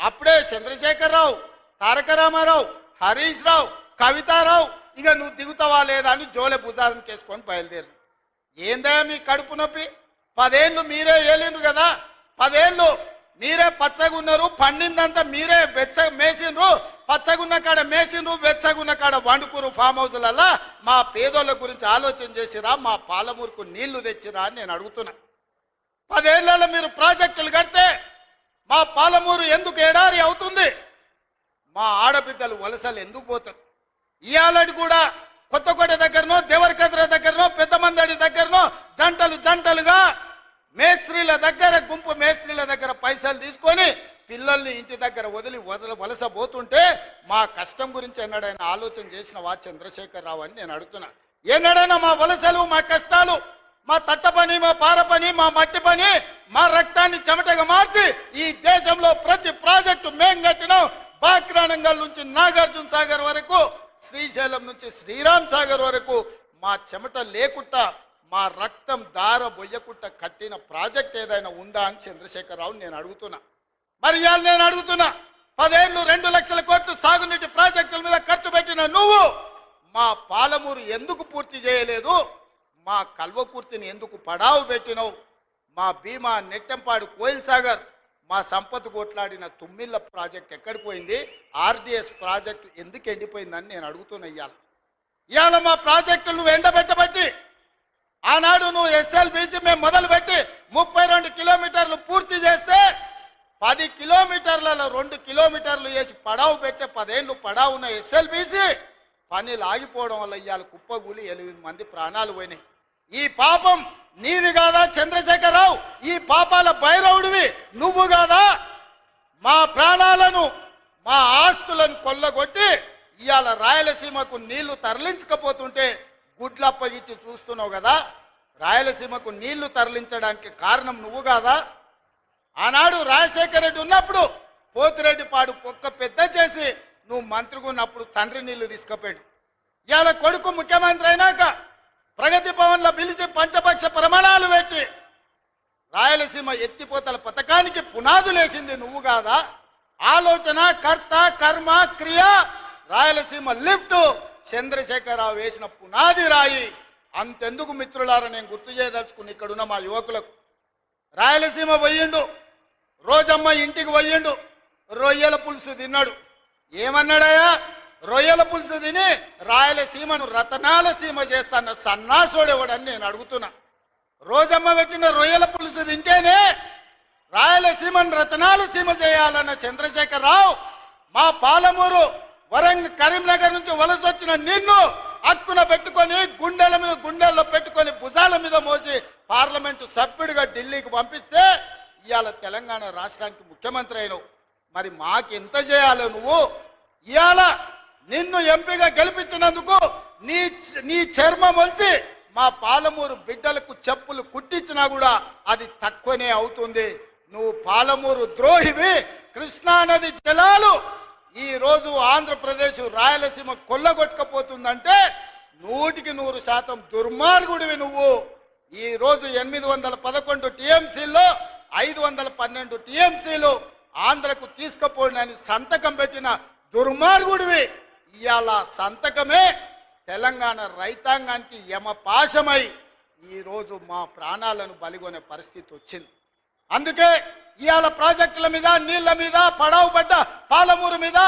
అప్పుడే చంద్రశేఖరరావు, తారక రామారావు, హరీష్ రావు, కవితారావు ఇక నువ్వు దిగుతావా లేదా అని జోలె భుజానికి వేసుకొని బయలుదేరు. ఏందయ్యా మీ కడుపు నొప్పి? 10 ఏళ్ళు మీరే ఏలిండ్రు కదా, 10 ఏళ్ళు మీరే పచ్చగున్నారు, పండిందంతా మీరే మేసిండ్రు, పచ్చగున్న కాడ మేసిండ్రు, వెచ్చగున్న కాడ వండుకురు ఫామ్ హౌస్లల్లా. మా పేదోళ్ళ గురించి ఆలోచన చేసిరా, మా పాలమూరుకు నీళ్లు తెచ్చిరా అని నేను అడుగుతున్నా. 10 ఏళ్లలో మీరు ప్రాజెక్టులు కడితే మా పాలమూరు ఎందుకు ఎడారి అవుతుంది? మా ఆడబిడ్డలు వలసలు ఎందుకు పోతారు? ఇయాలటి కూడా కొత్తకోట దగ్గరనో, దేవరకద్ర దగ్గరనో, పెద్దమందడి దగ్గరనో జంటలుగా మేస్త్రీల దగ్గర, గుంపు మేస్త్రీల దగ్గర పైసలు తీసుకొని పిల్లల్ని ఇంటి దగ్గర వదిలి వలస పోతుంటే మా కష్టం గురించి ఎన్నడైనా ఆలోచన చేసినవా చంద్రశేఖరరావు అని నేను అడుగుతున్నా. ఎన్నడైనా మా వలసలు, మా కష్టాలు, మా తట్ట పని, మా పార పని, మా మట్టి పని, మా రక్తాన్ని చెమటగా మార్చి ఈ దేశంలో ప్రతి ప్రాజెక్టు మేం కట్టినాం. బాక్రానంగల్ నుంచి నాగార్జున సాగర్ వరకు, శ్రీశైలం నుంచి శ్రీరామ్ సాగర్ వరకు మా చెమట లేకుండా, మా రక్తం దార బొయ్యకుండా కట్టిన ప్రాజెక్ట్ ఏదైనా ఉందా అని చంద్రశేఖరరావు నేను అడుగుతున్నా. మరి ఇవాళ నేను అడుగుతున్నా, 10 ఏళ్ళు 2 లక్షల కోట్లు సాగునీటి ప్రాజెక్టుల మీద ఖర్చు పెట్టిన నువ్వు మా పాలమూరు ఎందుకు పూర్తి చేయలేదు? మా కల్వకుర్తిని ఎందుకు పడావు పెట్టినవు? మా భీమా, నెట్టెంపాడు, కోయిల్ సాగర్, మా సంపద కొట్లాడిన తుమ్మిళ్ళ ప్రాజెక్ట్ ఎక్కడికి పోయింది? ఆర్డిఎస్ ప్రాజెక్టు ఎందుకు ఎండిపోయిందని నేను అడుగుతున్నా. ఇవాళ మా ప్రాజెక్టులు నువ్వు ఎండబెట్టబట్టి, ఆనాడు నువ్వు ఎస్ఎల్బీసీ మేము మొదలుపెట్టి 32 కిలోమీటర్లు పూర్తి చేస్తే 10 కిలోమీటర్లలో 2 కిలోమీటర్లు వేసి పడావు పెట్టే 10 ఏళ్ళు పడావు ఉన్న ఎస్ఎల్బీసీ పనులు ఆగిపోవడం వల్ల ఇవాళ కుప్పగూలి 8 మంది ప్రాణాలు పోయినాయి. ఈ పాపం నీది కాదా చంద్రశేఖరరావు? ఈ పాపాల భైరవుడివి నువ్వు కాదా? మా ప్రాణాలను, మా ఆస్తులను కొల్లగొట్టి ఇవాళ రాయలసీమకు నీళ్లు తరలించకపోతుంటే గుడ్లప్పగిచ్చి చూస్తున్నావు కదా. రాయలసీమకు నీళ్లు తరలించడానికి కారణం నువ్వు కాదా? ఆనాడు రాజశేఖర రెడ్డి ఉన్నప్పుడు పోతిరెడ్డి పాడు పొక్క పెద్ద చేసి నువ్వు మంత్రిగా ఉన్నప్పుడు తండ్రి నీళ్లు తీసుకుపోయాడు. ఇవాళ కొడుకు ముఖ్యమంత్రి అయినాక ప్రగతి భవన్లో పిలిచి పంచపక్ష ప్రమాణాలు పెట్టి రాయలసీమ ఎత్తిపోతల పథకానికి పునాదులేసింది నువ్వు కాదా? ఆలోచన, కర్త, కర్మ, క్రియ, రాయలసీమ లిఫ్ట్ చంద్రశేఖరరావు వేసిన పునాది రాయి. అంతెందుకు మిత్రులారా, నేను గుర్తు చేయదలుచుకుని ఇక్కడున్న మా యువకులకు, రాయలసీమ పోయిండు, రోజమ్మ ఇంటికి పోయిండు, రొయ్యల పులుసు తిన్నాడు. ఏమన్నాడయా? రొయ్యల పులుసు తిని రాయలసీమను రతనాల సీమ చేస్తాన్న సన్నాసోడేవాడని నేను అడుగుతున్నా. రోజమ్మ పెట్టిన రొయ్యల పులుసు తింటేనే రాయలసీమను రతనాల సీమ చేయాలన్న చంద్రశేఖరరావు మా పాలమూరు, వరంగల్, కరీంనగర్ నుంచి వలస వచ్చిన నిన్ను హక్కున పెట్టుకొని గుండెల్లో పెట్టుకొని భుజాల మీద మోసి పార్లమెంటు సభ్యుడిగా ఢిల్లీకి పంపిస్తే ఇవాళ తెలంగాణ రాష్ట్రానికి ముఖ్యమంత్రి అయినవు. మరి మాకెంత చేయాలి నువ్వు? ఇవాళ నిన్ను ఎంపీగా గెలిపించినందుకు నీ చర్మం వచ్చి మా పాలమూరు బిడ్డలకు చెప్పులు కుట్టించినా కూడా అది తక్కువనే అవుతుంది. నువ్వు పాలమూరు ద్రోహివి. కృష్ణానది జలాలు ఈ రోజు ఆంధ్రప్రదేశ్, రాయలసీమ కొల్లగొట్టకపోతుందంటే 100% దుర్మార్గుడివి నువ్వు. ఈ రోజు 811 టీఎంసీల్లో 512 టీఎంసీలు ఆంధ్రకు తీసుకుపోయినని సంతకం పెట్టిన దుర్మార్గుడివి. ఇవాళ సంతకమే తెలంగాణ రైతాంగానికి యమపాశమై ఈరోజు మా ప్రాణాలను బలిగొనే పరిస్థితి వచ్చింది. అందుకే ఇవాళ ప్రాజెక్టుల మీద, నీళ్ల మీద, పడావు పడ్డ పాలమూరు మీద,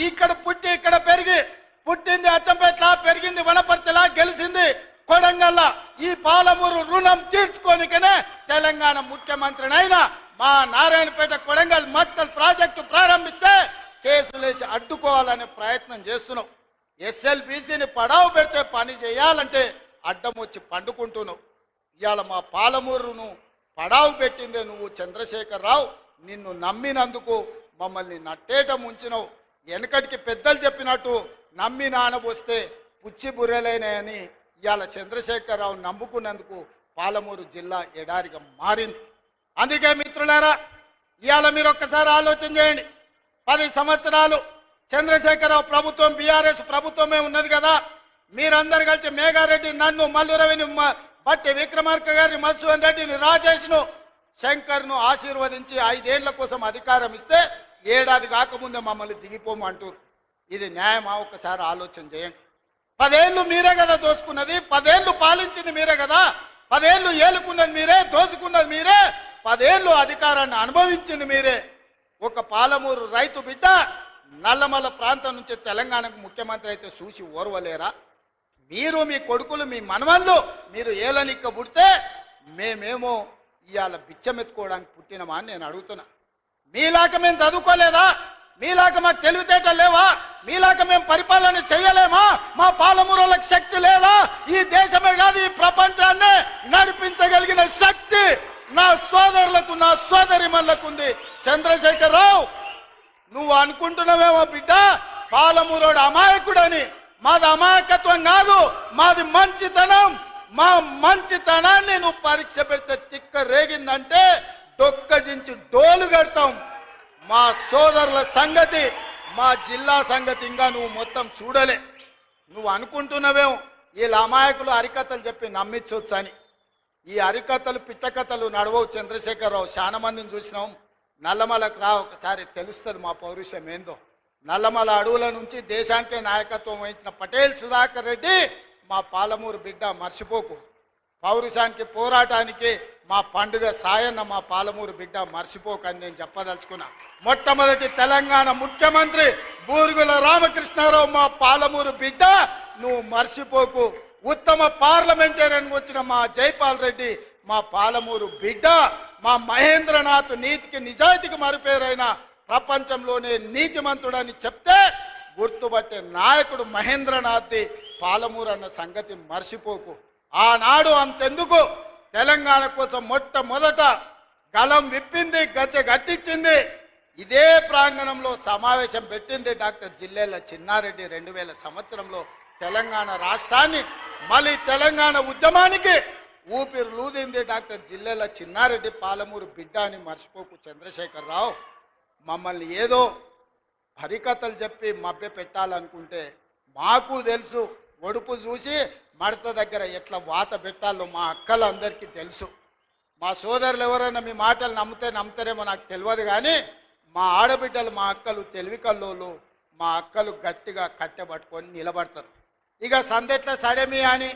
ఇక్కడ పుట్టి ఇక్కడ పెరిగి, పుట్టింది అచ్చంపేట్ల, పెరిగింది వనపర్తిలా, గెలిచింది కొడంగల్లా, ఈ పాలమూరు రుణం తీర్చుకోనికనే తెలంగాణ ముఖ్యమంత్రినైనా మా నారాయణపేట కొడంగల్ మక్తల్ ప్రాజెక్టు ప్రారంభిస్తే కేసులేసి అడ్డుకోవాలనే ప్రయత్నం చేస్తున్నావు. ఎస్ఎల్బీసీని పడావు పెడితే పని చేయాలంటే అడ్డం వచ్చి పండుకుంటున్నావు. ఇవాళ మా పాలమూరును పడావు పెట్టిందే నువ్వు చంద్రశేఖరరావు. నిన్ను నమ్మినందుకు మమ్మల్ని నట్టేట ముంచినవు. వెనకటికి పెద్దలు చెప్పినట్టు నమ్మి నానబోస్తే పుచ్చి బుర్రెలైనాయని ఇవాళ చంద్రశేఖరరావు నమ్ముకున్నందుకు పాలమూరు జిల్లా ఎడారిగా మారింది. అందుకే మిత్రులారా, ఇవాళ మీరు ఒక్కసారి ఆలోచన చేయండి. 10 సంవత్సరాలు చంద్రశేఖరరావు ప్రభుత్వం, బీఆర్ఎస్ ప్రభుత్వమే ఉన్నది కదా. మీరందరు కలిసి మేఘారెడ్డి, నన్ను, మల్లురవిని, బట్టి విక్రమార్క గారిని, మధుసూదన్ రెడ్డిని, రాజేష్ను, శంకర్ను ఆశీర్వదించి 5 ఏళ్ల కోసం అధికారం ఇస్తే ఏడాది కాకముందే మమ్మల్ని దిగిపోమంటారు. ఇది న్యాయమా? ఒకసారి ఆలోచన చేయండి. 10 ఏళ్ళు మీరే కదా దోసుకున్నది, 10 ఏళ్ళు పాలించింది మీరే కదా, 10 ఏళ్ళు ఏలుకున్నది మీరే, దోసుకున్నది మీరే, 10 ఏళ్ళు అధికారాన్ని అనుభవించింది మీరే. ఒక పాలమూరు రైతు బిడ్డ నల్లమల్ల ప్రాంతం నుంచి తెలంగాణకు ముఖ్యమంత్రి అయితే చూసి ఓర్వలేరా? మీరు మీ కొడుకులు మీ మనవళ్ళు మీరు ఏలనిక్క పుడితే మేమేమో ఇవాళ బిచ్చమెత్తుకోవడానికి పుట్టినమా అని నేను అడుగుతున్నా. మీలాగా మేము చదువుకోలేదా? మీలాగా మాకు తెలివితేటలు లేవా? మీలాగా మేము పరిపాలన చేయలేమా? మా పాలమూరులకు శక్తి లేదా? ఈ దేశమే కాదు ఈ ప్రపంచాన్ని నడిపించగలిగిన శక్తి నా సోదరులకు నా సోదరిమణులకు ఉంది. చంద్రశేఖరరావు, నువ్వు అనుకుంటున్నావేమో బిడ్డ పాలమూరోడు అమాయకుడని. మాది అమాయకత్వం కాదు, మాది మంచితనం. మా మంచితనాన్ని నువ్వు పరీక్ష పెడితే తిక్క రేగిందంటే డొక్కజించి డోలు కడతాం. మా సోదరుల సంగతి, మా జిల్లా సంగతి ఇంకా నువ్వు మొత్తం చూడలే. నువ్వు అనుకుంటున్నావేమో వీళ్ళ అమాయకులు హరికథలు చెప్పి నమ్మించవచ్చు అని. ఈ హరికథలు పిట్టకథలు నడవవు చంద్రశేఖరరావు. చాలా మందిని చూసినాం. నల్లమలకు రా, ఒకసారి తెలుస్తుంది మా పౌరుషం ఏందో. నల్లమల అడవుల నుంచి దేశానికే నాయకత్వం వహించిన పటేల్ సుధాకర్ రెడ్డి మా పాలమూరు బిడ్డ, మర్చిపోకు. పౌరుషానికి పోరాటానికి మా పండుగ సాయన్న మా పాలమూరు బిడ్డ, మర్చిపోకని నేను చెప్పదలుచుకున్నా. మొట్టమొదటి తెలంగాణ ముఖ్యమంత్రి బూరుగుల రామకృష్ణారావు మా పాలమూరు బిడ్డ, నువ్వు మర్చిపోకు. ఉత్తమ పార్లమెంటేరియన్ వచ్చిన మా జైపాల్ రెడ్డి మా పాలమూరు బిడ్డ. మా మహేంద్రనాథ్ నీతికి నిజాయితీకి మరుపేరైన ప్రపంచంలోనే నీతిమంతుడని చెప్తే గుర్తుపట్టే నాయకుడు మహేంద్రనాథ్ది పాలమూరు అన్న సంగతి మర్చిపోకు. ఆనాడు అంతెందుకు తెలంగాణ కోసం మొట్టమొదట గలం విప్పింది, గచ్చ గట్టించింది. ఇదే ప్రాంగణంలో సమావేశం పెట్టింది డాక్టర్ జిల్లెళ్ల చిన్నారెడ్డి. 2000 సంవత్సరంలో తెలంగాణ రాష్ట్రాన్ని మళ్ళీ తెలంగాణ ఉద్యమానికి ఊపిరి లూదింది డాక్టర్ జిల్లెళ్ల చిన్నారెడ్డి, పాలమూరు బిడ్డ అని మర్చిపోకు చంద్రశేఖరరావు. మమ్మల్ని ఏదో హరికథలు చెప్పి మభ్య పెట్టాలనుకుంటే మాకు తెలుసు. ఒడుపు చూసి మడత దగ్గర ఎట్లా వాత పెట్టాలో మా అక్కలందరికీ తెలుసు. మా సోదరులు ఎవరైనా మీ మాటలు నమ్ముతారేమో నాకు తెలియదు, కానీ మా ఆడబిడ్డలు మా అక్కలు తెలివి కల్లోలు. మా అక్కలు గట్టిగా కట్టెబట్టుకొని నిలబడతారు. ఇక సందెట్ల సడేమి అని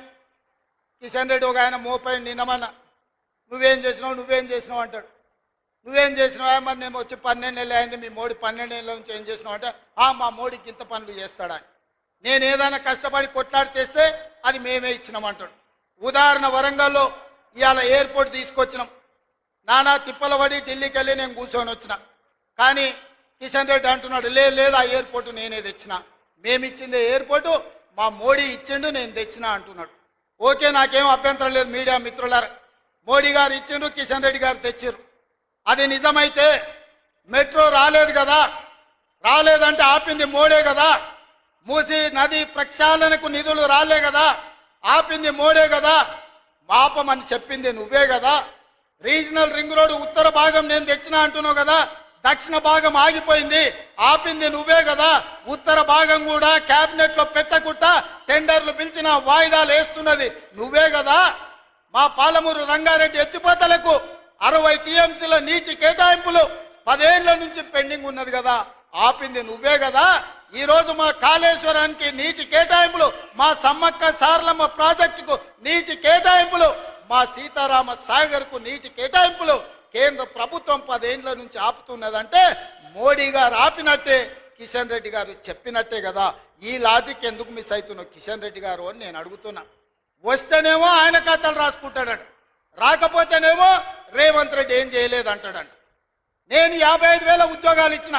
కిషన్ రెడ్డి ఒక ఆయన మోపై నిన్నమన్నా నువ్వేం చేసినావు అంటాడు. నువ్వేం చేసినావా? మరి నేను వచ్చి 12 ఏళ్ళు అయింది, మీ మోడీ 12 ఏళ్ళ నుంచి ఏం చేసినావు అంటే మా మోడీకి ఇంత పనులు చేస్తాడని. నేను ఏదైనా కష్టపడి కొట్లాడి చేస్తే అది మేమే ఇచ్చినామంటాడు. ఉదాహరణ వరంగల్లో ఇవాళ ఎయిర్పోర్ట్ తీసుకొచ్చినాం. నానా తిప్పల పడి ఢిల్లీకి వెళ్ళి నేను కూర్చొని వచ్చిన. కానీ కిషన్ రెడ్డి అంటున్నాడు లేదు ఆ ఎయిర్పోర్టు నేనే తెచ్చినా. మేమిచ్చిందే ఎయిర్పోర్టు మా మోడీ ఇచ్చిండు, నేను తెచ్చినా అంటున్నాడు. ఓకే, నాకేం అభ్యంతరం లేదు. మీడియా మిత్రులారా, మోడీ గారు ఇచ్చిండ్రు, కిషన్ రెడ్డి గారు తెచ్చిర్రు. అది నిజమైతే మెట్రో రాలేదు కదా, రాలేదంటే ఆపింది మోడే కదా. మూసి నది ప్రక్షాళనకు నిధులు రాలే కదా, ఆపింది మోడే కదా. మాపమని చెప్పింది నువ్వే కదా. రీజనల్ రింగ్ రోడ్డు ఉత్తర భాగం నేను తెచ్చినా అంటున్నావు కదా, దక్షిణ భాగం ఆగిపోయింది, ఆపింది నువ్వే కదా. ఉత్తర భాగం కూడా క్యాబినెట్ లో పెట్టకుండా టెండర్లు పిలిచిన వాయిదాలు వేస్తున్నది నువ్వే కదా. మా పాలమూరు రంగారెడ్డి ఎత్తిపోతలకు 60 టీఎంసీల నీటి కేటాయింపులు 10 ఏళ్ల నుంచి పెండింగ్ ఉన్నది కదా, ఆపింది నువ్వే కదా. ఈరోజు మా కాళేశ్వరానికి నీటి కేటాయింపులు, మా సమ్మక్క సారలమ్మ ప్రాజెక్టుకు నీటి కేటాయింపులు, మా సీతారామ సాగర్కు నీటి కేటాయింపులు కేంద్ర ప్రభుత్వం 10 ఏళ్ల నుంచి ఆపుతున్నదంటే మోడీ గారు ఆపినట్టే, కిషన్ రెడ్డి గారు చెప్పినట్టే కదా. ఈ లాజిక్ ఎందుకు మిస్ అవుతున్నావు కిషన్ రెడ్డి గారు అని నేను అడుగుతున్నా. వస్తేనేమో ఆయన ఖాతాలు రాసుకుంటాడట, రాకపోతేనేమో రేవంత్ రెడ్డి ఏం చేయలేదు అంటాడంట. నేను 55,000 ఉద్యోగాలు ఇచ్చిన,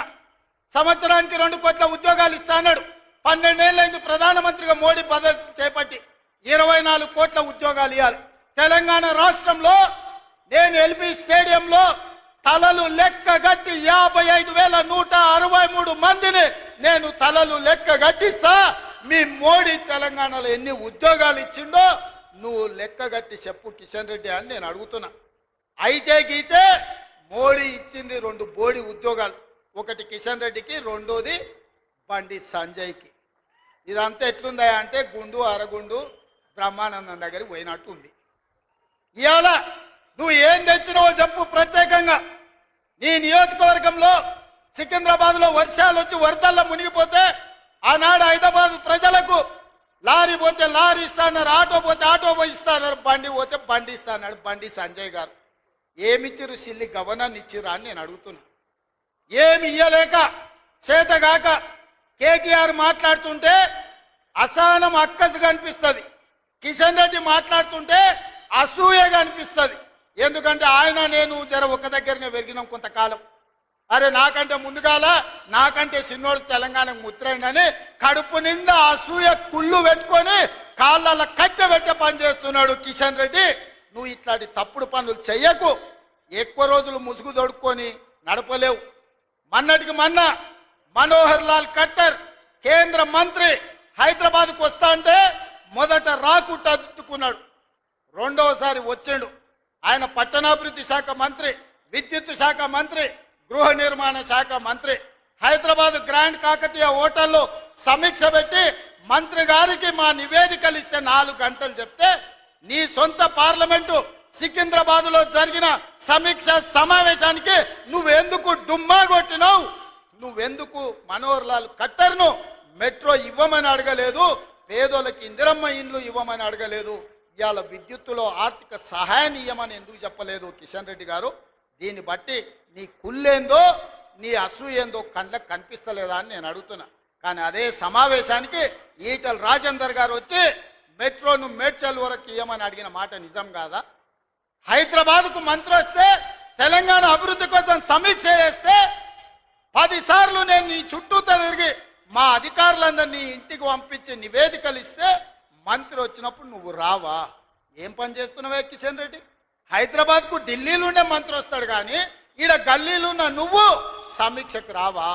సంవత్సరానికి 2 కోట్ల ఉద్యోగాలు ఇస్తా అన్నాడు. 12 ఏళ్ళైంది ప్రధానమంత్రిగా మోడీ పదవి చేపట్టి 24 కోట్ల ఉద్యోగాలు ఇవ్వాలి. తెలంగాణ రాష్ట్రంలో నేను ఎల్బీ స్టేడియంలో తలలు లెక్క గట్టి 55,163 మందిని నేను తలలు లెక్క గట్టిస్తా. మీ మోడీ తెలంగాణలో ఎన్ని ఉద్యోగాలు ఇచ్చిండో నువ్వు లెక్క గట్టి చెప్పు కిషన్ రెడ్డి అని నేను అడుగుతున్నా. అయితే గీతే మోడీ ఇచ్చింది 2 బోడి ఉద్యోగాలు, ఒకటి కిషన్ రెడ్డికి, రెండోది బండి సంజయ్కి. ఇదంతా ఎట్లుందా అంటే గుండు అరగుండు బ్రహ్మానందం దగ్గరికి పోయినట్టు ఉంది. ఇవాళ నువ్వు ఏం తెచ్చినావో చెప్పు. ప్రత్యేకంగా నీ నియోజకవర్గంలో సికింద్రాబాద్లో వర్షాలు వచ్చి వరదల్లో మునిగిపోతే ఆనాడు హైదరాబాద్ ప్రజలకు లారీ పోతే లారీ ఇస్తాన్నారు, ఆటో పోతే ఆటో ఇస్తాన్నారు, బండి పోతే బండి ఇస్తాన్నాడు బండి సంజయ్ గారు. ఏమిచ్చిరు సిల్లి గవర్నర్ ఇచ్చిరా అని నేను అడుగుతున్నా. ఏమి ఇయ్యలేక చేతగాక కేటీఆర్ మాట్లాడుతుంటే అసహనం అక్కసు కనిపిస్తుంది, కిషన్ రెడ్డి మాట్లాడుతుంటే అసూయగా అనిపిస్తుంది. ఎందుకంటే ఆయన నేను జర ఒక దగ్గరనే పెరిగినాం కొంతకాలం. అరే నాకంటే ముందుగాల నాకంటే చిన్నోడు తెలంగాణకు ముద్రైందని కడుపు నిండా అసూయ కుళ్ళు పెట్టుకొని కాళ్ళ కట్టె పెట్టే పని చేస్తున్నాడు కిషన్ రెడ్డి. నువ్వు ఇట్లాంటి తప్పుడు పనులు చెయ్యకు. ఎక్కువ రోజులు ముసుగు దొడుక్కొని నడపలేవు. మొన్నటికి మొన్న మనోహర్ లాల్ ఖట్టర్ కేంద్ర మంత్రి హైదరాబాద్కు వస్తా అంటే మొదట రాకుండా అడ్డుకున్నాడు, రెండవసారి వచ్చిండు. ఆయన పట్టణాభివృద్ధి శాఖ మంత్రి, విద్యుత్ శాఖ మంత్రి, గృహ నిర్మాణ శాఖ మంత్రి. హైదరాబాద్ గ్రాండ్ కాకతీయ హోటల్లో సమీక్ష పెట్టి మంత్రి గారికి మా నివేదికలు ఇస్తే 4 గంటలు చెప్తే నీ సొంత పార్లమెంటు సికింద్రాబాద్ లో జరిగిన సమీక్ష సమావేశానికి నువ్వెందుకు డుమ్మా కొట్టినావు? నువ్వెందుకు మనోహర్ లాల్ ఖట్టర్ను మెట్రో ఇవ్వమని అడగలేదు, పేదోళ్ళకి ఇందిరమ్మ ఇండ్లు ఇవ్వమని అడగలేదు, ఇవాళ విద్యుత్తులో ఆర్థిక సహాయాన్ని ఇవ్వమని ఎందుకు చెప్పలేదు కిషన్ రెడ్డి గారు? దీన్ని బట్టి నీ కుళ్ళేందో నీ అసూయేందో కళ్ళకు కనిపిస్తలేదా అని నేను అడుగుతున్నా. కానీ అదే సమావేశానికి ఈటల రాజేందర్ గారు వచ్చి మెట్రోను మేడ్చల్ వరకు ఇవ్వమని అడిగిన మాట నిజం కాదా? హైదరాబాద్కు మంత్రి వస్తే తెలంగాణ అభివృద్ధి కోసం సమీక్ష చేస్తే 10 సార్లు నేను నీ చుట్టూతో తిరిగి మా అధికారులందరినీ ఇంటికి పంపించి నివేదికలు ఇస్తే మంత్రి వచ్చినప్పుడు నువ్వు రావా? ఏం పని చేస్తున్నావే కిషన్ రెడ్డి? హైదరాబాద్కు ఢిల్లీలోనే మంత్రి వస్తాడు కానీ ఈడ గల్లీలున్న నువ్వు సమీక్షకు రావా?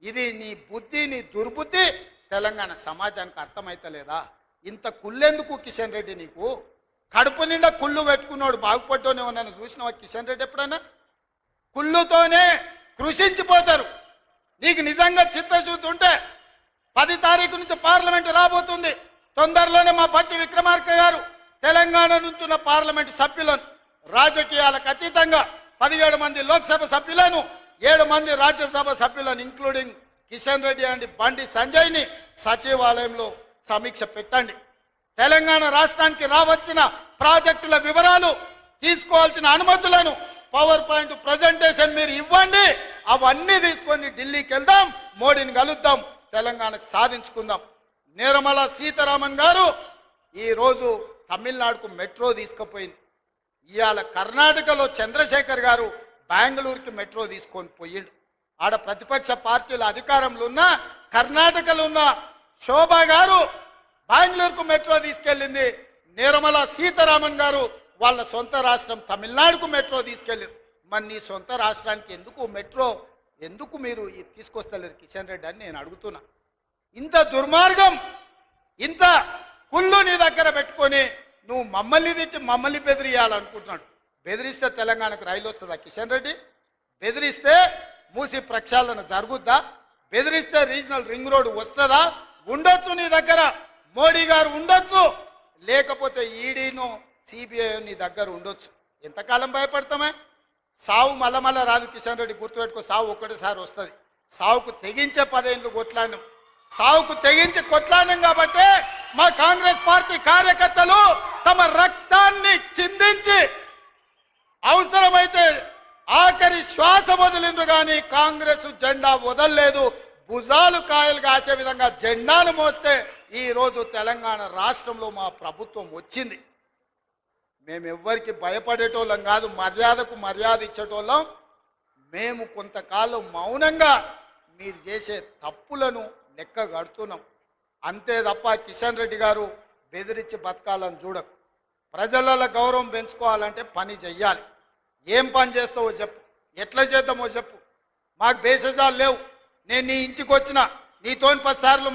ఇది నీ బుద్ధి, నీ దుర్బుద్ధి తెలంగాణ సమాజానికి అర్థమైతలేదా? ఇంత కుళ్ళెందుకు కిషన్ రెడ్డి నీకు? కడుపు నిండా కుళ్ళు పెట్టుకున్నాడు బాగుపడ్డోనే ఉన్నాను చూసినావా కిషన్ రెడ్డి ఎప్పుడైనా? కుళ్ళుతోనే కృషించిపోతారు. నీకు నిజంగా చిత్తశుద్ధి ఉంటే 10 తారీఖు నుంచి పార్లమెంటు రాబోతుంది. తొందరలోనే మా బట్టి విక్రమార్క గారు తెలంగాణ నుంచి ఉన్న పార్లమెంటు సభ్యులను రాజకీయాలకు అతీతంగా 17 మంది లోక్సభ సభ్యులను 7 మంది రాజ్యసభ సభ్యులను ఇంక్లూడింగ్ కిషన్ రెడ్డి అండ్ బండి సంజయ్ని సచివాలయంలో సమీక్ష పెట్టండి. తెలంగాణ రాష్ట్రానికి రావచ్చిన ప్రాజెక్టుల వివరాలు, తీసుకోవాల్సిన అనుమతులను పవర్ పాయింట్ ప్రజెంటేషన్ మీరు ఇవ్వండి. అవన్నీ తీసుకొని ఢిల్లీకి వెళ్దాం, మోడీని కలుద్దాం, తెలంగాణకు సాధించుకుందాం. నిర్మలా సీతారామన్ గారు ఈరోజు తమిళనాడుకు మెట్రో తీసుకుపోయింది. ఇవాళ కర్ణాటకలో చంద్రశేఖర్ గారు బెంగళూరుకి మెట్రో తీసుకొని పోయిండు. ఆడ ప్రతిపక్ష పార్టీల అధికారంలో ఉన్న కర్ణాటకలో ఉన్న శోభా గారు బెంగళూరుకు మెట్రో తీసుకెళ్ళింది. నిర్మలా సీతారామన్ గారు వాళ్ళ సొంత రాష్ట్రం తమిళనాడుకు మెట్రో తీసుకెళ్ళారు. మరి నీ సొంత రాష్ట్రానికి ఎందుకు మెట్రో ఎందుకు మీరు తీసుకొస్తలేరు కిషన్ రెడ్డి అని నేను అడుగుతున్నా. ఇంత దుర్మార్గం, ఇంత కుళ్ళు నీ దగ్గర పెట్టుకొని నువ్వు మమ్మల్ని తిట్టి మమ్మల్ని బెదిరియాలనుకుంటున్నాడు. బెదిరిస్తే తెలంగాణకు రైలు వస్తుందా కిషన్ రెడ్డి? బెదిరిస్తే మూసి ప్రక్షాళన జరుగుద్దా? బెదిరిస్తే రీజనల్ రింగ్ రోడ్ వస్తుందా? ఉండొచ్చు నీ దగ్గర, మోడీ గారు ఉండొచ్చు, లేకపోతే ఈడీను సిబిఐ నీ దగ్గర ఉండొచ్చు. ఎంతకాలం భయపడతామే? సావు మళ్ళా రాదు కిషన్ రెడ్డి, గుర్తుపెట్టుకో. సావు ఒక్కటిసారి వస్తుంది. సావుకు తెగించే 10 ఏళ్ళు కొట్లాడినాం, సావుకు తెగించి కొట్లాడినాం కాబట్టి మా కాంగ్రెస్ పార్టీ కార్యకర్తలు తమ రక్తాన్ని చిందించి అవసరమైతే ఆఖరి శ్వాస వదిలిండ్రు కానీ కాంగ్రెస్ జెండా వదలలేదు. భుజాలు కాయలు కాసే విధంగా జెండాను మోస్తే ఈ రోజు తెలంగాణ రాష్ట్రంలో మా ప్రభుత్వం వచ్చింది. మేము ఎవ్వరికి భయపడేటోళ్ళం కాదు, మర్యాదకు మర్యాద ఇచ్చేటోళ్ళం. మేము కొంతకాలం మౌనంగా మీరు చేసే తప్పులను లెక్క కడుతున్నాం అంతే తప్ప కిషన్ రెడ్డి గారు బెదిరించి బతకాలని చూడకు. ప్రజల గౌరవం పెంచుకోవాలంటే పని చెయ్యాలి. ఏం పని చేస్తావో చెప్పు, ఎట్లా చేద్దామో చెప్పు. మాకు బేసజాలు లేవు. నేను నీ ఇంటికి వచ్చిన నీతో 10 సార్లు